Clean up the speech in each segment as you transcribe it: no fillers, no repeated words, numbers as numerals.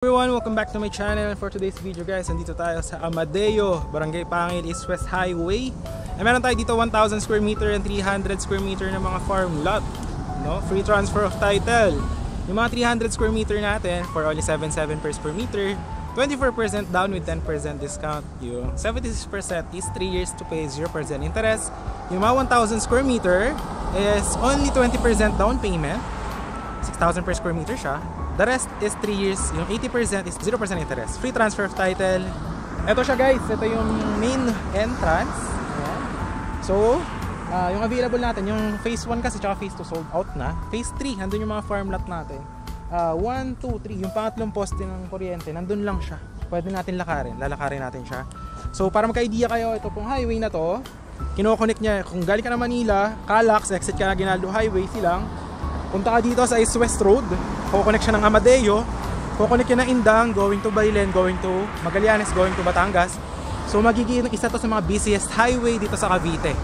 Everyone, welcome back to my channel. For today's video guys, nandito tayo sa Amadeo, Barangay Pangil, East West Highway. Meron tayo dito 1,000 square meter and 300 square meter na mga farm lot, no? Free transfer of title. Yung mga 300 square meter natin for only 7.7 per square meter, 24% down with 10% discount. Yung 76% is 3 years to pay 0% interest. Yung mga 1,000 square meter is only 20% down payment, 6,000 per square meter siya. The rest is 3 years. Yung 80% is 0% interest. Free transfer of title. Ito siya guys. Ito yung main entrance. Ayan. So, yung available natin, yung phase 1 kasi tsaka phase 2 sold out na. Phase 3, nandun yung mga farm lot natin. 1, 2, 3. Yung pangatlong poste ng kuryente, nandun lang siya. Pwede natin lakarin. Lalakarin natin siya. So, para magka-idea kayo, ito pong highway na to, kinoconnect niya. Kung galing ka na Manila, Calax, exit ka na Ginaldo Highway, silang punta ka dito sa East West Road, kukonek siya ng Amadeo, kukonek siya ng Indang, going to Bailen, going to Magallanes, going to Batangas. So magiging isa to sa mga busiest highway dito sa Cavite.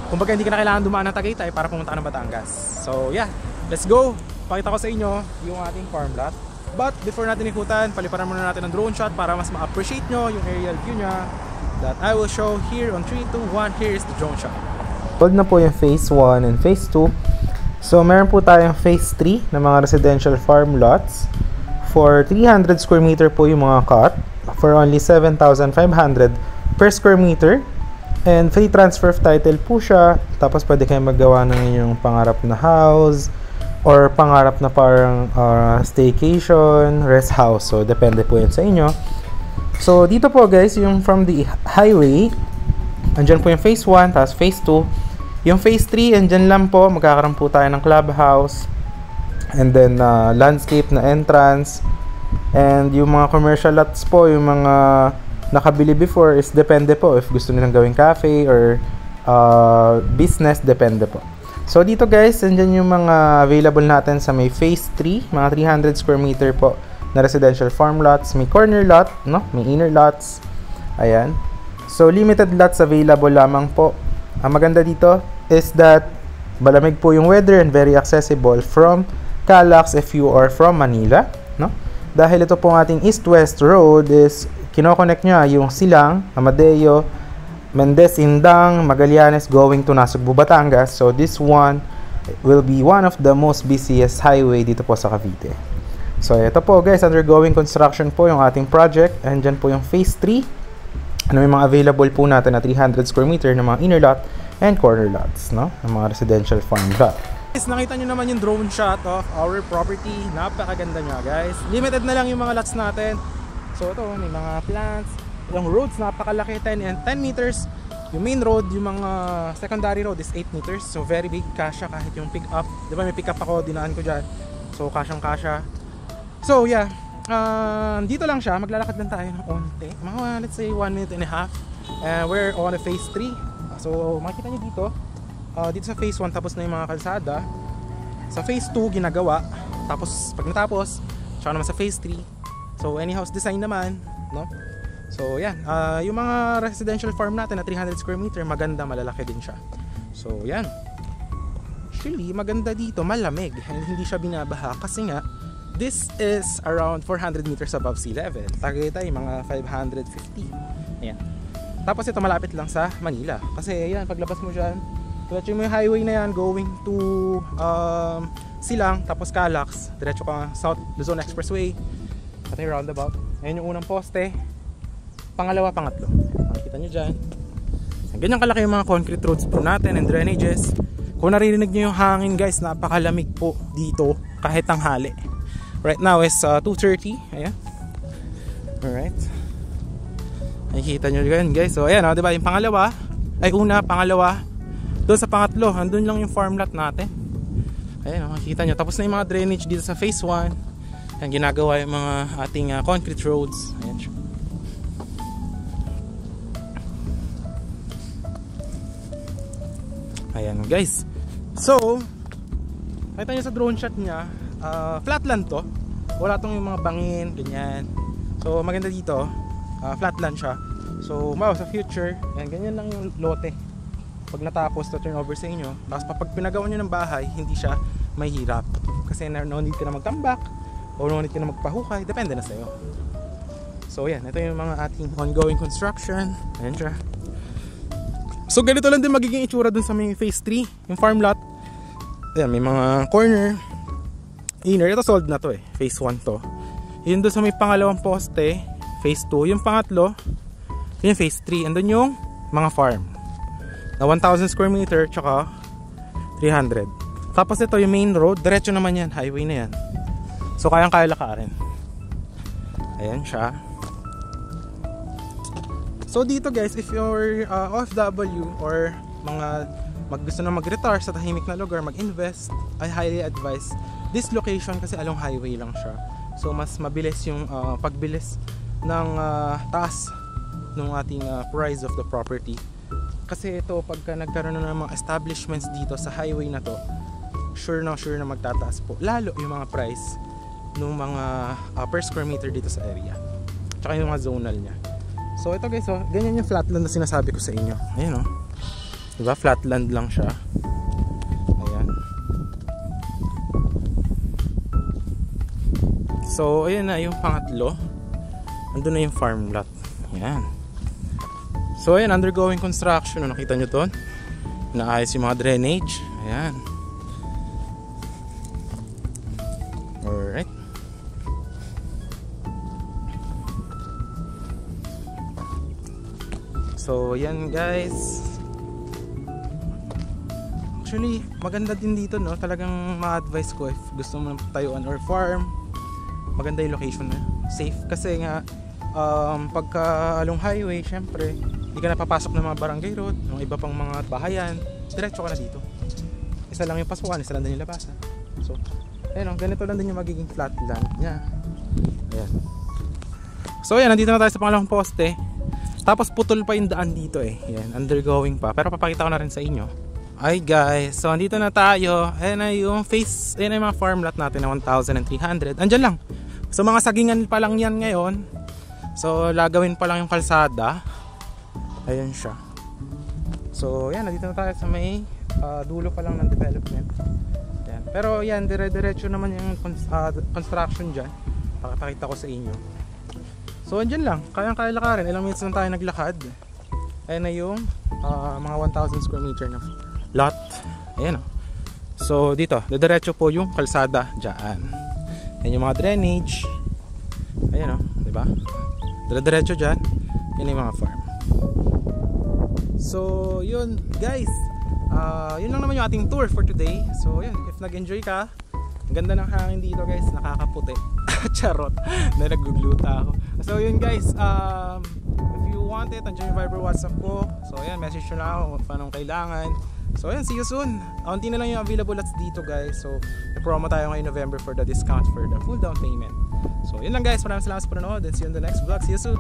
Kumbaga hindi ka na kailangan dumaan ng Tagaytay para pumunta ka ng Batangas. So yeah, let's go! Pakita ko sa inyo yung ating farm lot. But before natin ikutan, paliparan muna natin ng drone shot para mas ma-appreciate nyo yung aerial view nya that I will show here on 3, 2, 1. Here is the drone shot. Huwag na po yung phase 1 and phase 2. So, meron po tayong phase 3 na mga residential farm lots. For 300 square meter po yung mga cut. For only 7,500 per square meter. And free transfer of title po siya. Tapos pwede kayong maggawa ng inyong pangarap na house. Or pangarap na parang staycation, rest house. So, depende po yun sa inyo. So, dito po guys, yung from the highway. Andyan po yung phase 1, tapos phase 2. Yung phase 3, andyan lang po, magkakaroon po tayo ng clubhouse. And then, landscape na entrance. And yung mga commercial lots po, yung mga nakabili before is depende po. If gusto nilang gawing cafe or business, depende po. So, dito guys, andyan yung mga available natin sa may phase 3. Mga 300 square meter po na residential farm lots. May corner lot, no? May inner lots. Ayan. So, limited lots available lamang po. Ang maganda dito is that malamig po yung weather and very accessible from Calax if you are from Manila, no? Dahil ito po ating East-West Road is kinoconnect niya yung Silang, Amadeo, Mendez, Indang, Magallanes going to Nasugbu, Batangas. So this one will be one of the most busiest highway dito po sa Cavite. So ito po guys, undergoing construction po yung ating project. And dyan po yung phase 3. Ano yung mga available po natin na 300 square meter ng mga inner lot and corner lots, no? Ng mga residential farm lot. Guys, nakita nyo naman yung drone shot of our property. Napakaganda nyo guys. Limited na lang yung mga lots natin. So ito, may mga plants. Yung roads, napakalaki, 10 and 10 meters. Yung main road, yung mga secondary road is 8 meters. So very big, kasha kahit yung pick up. Diba may pick up ako, dinaan ko dyan. So kasyang kasha. So yeah. Dito lang siya, maglalakad lang tayo ng onte, mga let's say 1 minute and a half. We're on a phase 3. So makikita nyo dito, dito sa phase 1 tapos na yung mga kalsada. Sa phase 2 ginagawa. Tapos pag natapos, tsaka naman sa phase 3. So any house design naman, no? So yan, yung mga residential farm natin na 300 square meter, maganda, malalaki din siya. So yan, actually maganda dito, malamig, hindi siya binabaha kasi nga this is around 400 meters above sea level. Tagaytay, mga 550. Ayan. Tapos ito malapit lang sa Manila. Kasi ayan, paglabas mo dyan, diretso mo yung highway na yan going to Silang, tapos Calax. Diretso ka South Luzon Expressway. Pati roundabout. Ayan yung unang poste. Pangalawa, pangatlo. Makikita nyo dyan. Ganyan kalaki yung mga concrete roads po natin and drainages. Kung naririnig nyo yung hangin guys, napakalamig po dito kahit tanghali. Right now is 2:30. Ayan. Alright. Nakikita nyo yan guys. So ayan o, diba yung pangalawa ay una, pangalawa. Doon sa pangatlo, andun lang yung farm lot natin. Ayan o, makikita nyo. Tapos na yung mga drainage dito sa phase 1. Ayan, ginagawa yung mga ating concrete roads. Ayan. Ayan guys. So nakita nyo sa drone shot nya, flatland to. Wala tong yung mga bangin, ganyan. So maganda dito, flatland siya. So sa future, yan, ganyan lang yung lote. Pag natapos to turn over sa inyo, tapos pag pinagawa nyo ng bahay, hindi siya mahirap. Kasi no need ka na magtambak, o ngunit ka na magpahukay, depende na sa'yo. So yan, ito yung mga ating ongoing construction. Ayan siya. So ganito lang din magiging itsura dun sa may phase 3, yung farm lot. Ayan, may mga corner, inner, ito sold na to eh, phase 1 to. Yun dun sa may pangalawang poste, phase 2, yung pangatlo, yun yung phase 3, andun yung mga farm na 1,000 square meter tsaka 300. Tapos ito yung main road, diretso naman yan, highway na yan. So kayang-kaya lakarin. Ayan siya. So dito guys, if you're OFW or mga gusto na mag-retire sa tahimik na lugar, mag-invest, I highly advise this location kasi along highway lang siya. So mas mabilis yung pagbilis ng taas ng ating price of the property. Kasi ito pagka nagkaroon na ng mga establishments dito sa highway na to, sure na magtataas po lalo yung mga price ng mga per square meter dito sa area, tsaka yung mga zonal nya. So ito guys, ganyan yung flatland na sinasabi ko sa inyo. Ayan diba, flatland lang siya. Ayan. So ayan na yung pangatlo, andun na yung farm lot. Ayan. So ayan, undergoing construction. Nakita nyo doon, naayos yung mga drainage. Ayan. Alright. So yan guys, actually maganda din dito, no? Talagang ma-advise ko if gusto mo tayuan or farm, maganda yung location na safe. Kasi nga pagka along highway, syempre hindi ka napapasok ng mga barangay road, ng iba pang mga bahayan, diretso ka na dito. Isa lang yung pasukan, isa lang din yung labasan. So ayun, ganito lang din yung magiging flatland nya. Ayan. So ayan, nandito na tayo sa pangalawang poste. Tapos putol pa yung daan dito eh. Yan, undergoing pa. Pero papakita ko na rin sa inyo. Ay guys, so andito na tayo. Ayan na yung face, ayan na yung mga farm lot natin na 1,300. Andyan lang. So mga sagingan pa lang yan ngayon. So lagawin pa lang yung kalsada. Ayan siya. So yan, nandito na tayo sa may dulo pa lang ng development. Yan. Pero yan, dire-diretso naman yung construction dyan. Pakipakita ko sa inyo. So andyan lang, kayang-kaya lakarin. Ilang minutes lang tayo naglakad. Ayan na yung mga 1,000 square meter na lot. Ayan o. So dito, diretso po yung kalsada dyan. Ayan yung mga drainage. Ayan o, diba? Diretso dyan. Yan yung mga farm. So yun guys, yun lang naman yung ating tour for today. So yun, if nag-enjoy ka, ang ganda ng hangin dito guys, nakakaputi. Charot, na nagugluta ako. So yun guys, if you want it, andyan yung Viber WhatsApp ko. So ayan, message nyo lang ako kung anong kailangan. So ayan, see you soon. Unti na lang yung available lots dito guys. So i-promo tayo ngayong November for the discount for the full down payment. So yun lang guys, maraming salamat sa panonood and see you in the next vlog. See you soon.